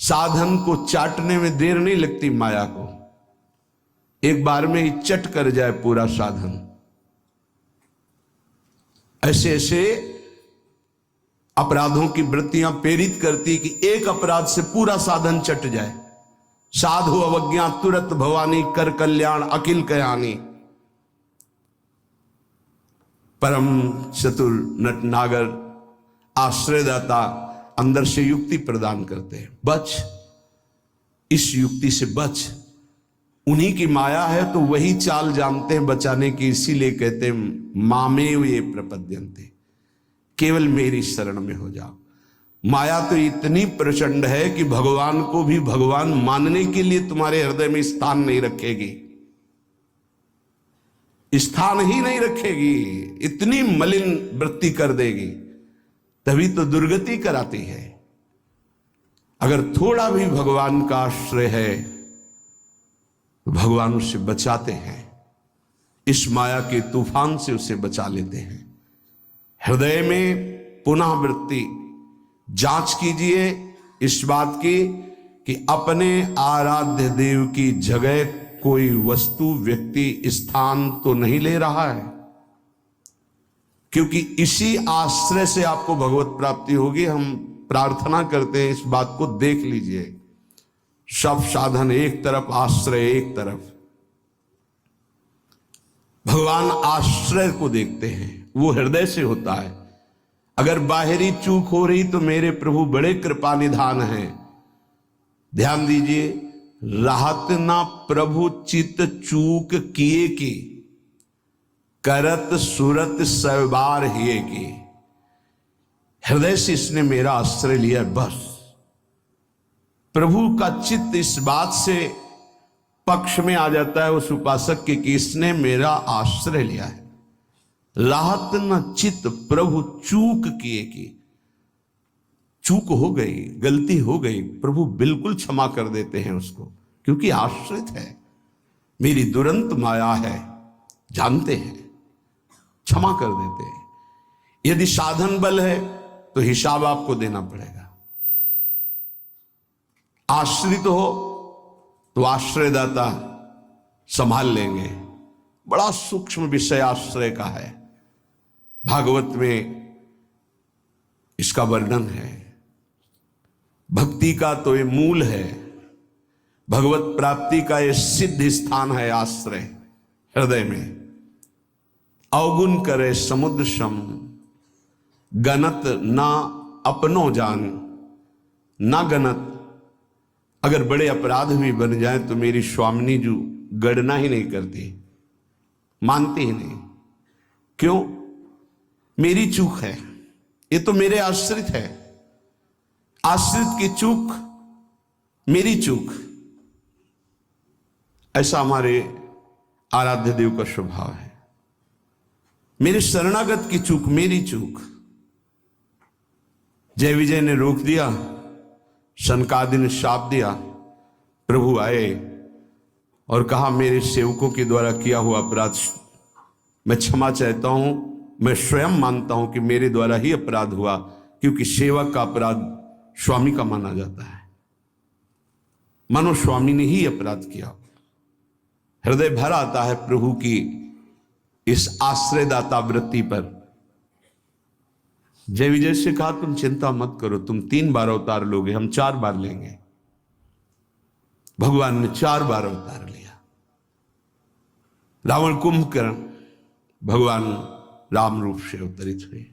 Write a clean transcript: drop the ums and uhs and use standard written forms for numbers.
साधन को चाटने में देर नहीं लगती माया को, एक बार में ही चट कर जाए पूरा साधन। ऐसे ऐसे अपराधों की वृत्तियां प्रेरित करती कि एक अपराध से पूरा साधन चट जाए। साधु अवज्ञा तुरत भवानी, कर कल्याण अखिल कयानी। परम चतुर नटनागर आश्रयदाता अंदर से युक्ति प्रदान करते हैं, बच, इस युक्ति से बच। उन्हीं की माया है तो वही चाल जानते हैं बचाने की, इसीलिए कहते हैं मामेव ये प्रपद्यन्ते, केवल मेरी शरण में हो जाओ। माया तो इतनी प्रचंड है कि भगवान को भी भगवान मानने के लिए तुम्हारे हृदय में स्थान नहीं रखेगी, स्थान ही नहीं रखेगी, इतनी मलिन वृत्ति कर देगी, तभी तो दुर्गति कराती है। अगर थोड़ा भी भगवान का आश्रय है तो भगवान उसे बचाते हैं, इस माया के तूफान से उसे बचा लेते हैं। हृदय में पुनः वृत्ति जांच कीजिए इस बात की कि अपने आराध्य देव की जगह कोई वस्तु, व्यक्ति, स्थान तो नहीं ले रहा है, क्योंकि इसी आश्रय से आपको भगवत प्राप्ति होगी। हम प्रार्थना करते हैं, इस बात को देख लीजिए। सब साधन एक तरफ, आश्रय एक तरफ। भगवान आश्रय को देखते हैं, वो हृदय से होता है। अगर बाहरी चूक हो रही तो मेरे प्रभु बड़े कृपा निधान हैं। ध्यान दीजिए, राहत ना प्रभु चित चूक किए की, करत सुरत सवार हिए की। हृदय से इसने मेरा आश्रय लिया, बस। प्रभु का चित्त इस बात से पक्ष में आ जाता है उस उपासक के कि इसने मेरा आश्रय लिया है। राहत न चित्त प्रभु चूक किए की, चूक हो गई, गलती हो गई, प्रभु बिल्कुल क्षमा कर देते हैं उसको, क्योंकि आश्रित है, मेरी दुरंत माया है, जानते हैं, क्षमा कर देते हैं। यदि साधन बल है तो हिसाब आपको देना पड़ेगा। आश्रित हो तो आश्रयदाता संभाल लेंगे। बड़ा सूक्ष्म विषय आश्रय का है, भागवत में इसका वर्णन है। भक्ति का तो ये मूल है, भगवत प्राप्ति का ये सिद्ध स्थान है आश्रय, हृदय में। अवगुण करे समुद्र सम, गणत ना अपनो जान, ना गणत। अगर बड़े अपराध भी बन जाए तो मेरी स्वामिनी जी गणना ही नहीं करती, मानती ही नहीं। क्यों? मेरी चूक है, ये तो मेरे आश्रित है, आश्रित की चूक मेरी चूक। ऐसा हमारे आराध्य देव का स्वभाव है। मेरे शरणागत की चूक मेरी चूक। जय विजय ने रोक दिया, सनकादि ने शाप दिया। प्रभु आए और कहा मेरे सेवकों के द्वारा किया हुआ अपराध मैं क्षमा चाहता हूं। मैं स्वयं मानता हूं कि मेरे द्वारा ही अपराध हुआ, क्योंकि सेवक का अपराध स्वामी का माना जाता है। मानो स्वामी ने ही अपराध किया। हृदय भर आता है प्रभु की इस आश्रयदाता वृत्ति पर। जय विजय से कहा तुम चिंता मत करो, तुम 3 बार अवतार लोगे, हम 4 बार लेंगे। भगवान ने 4 बार अवतार लिया। रावण कुंभकर्ण भगवान राम रूप से अवतरित हुए।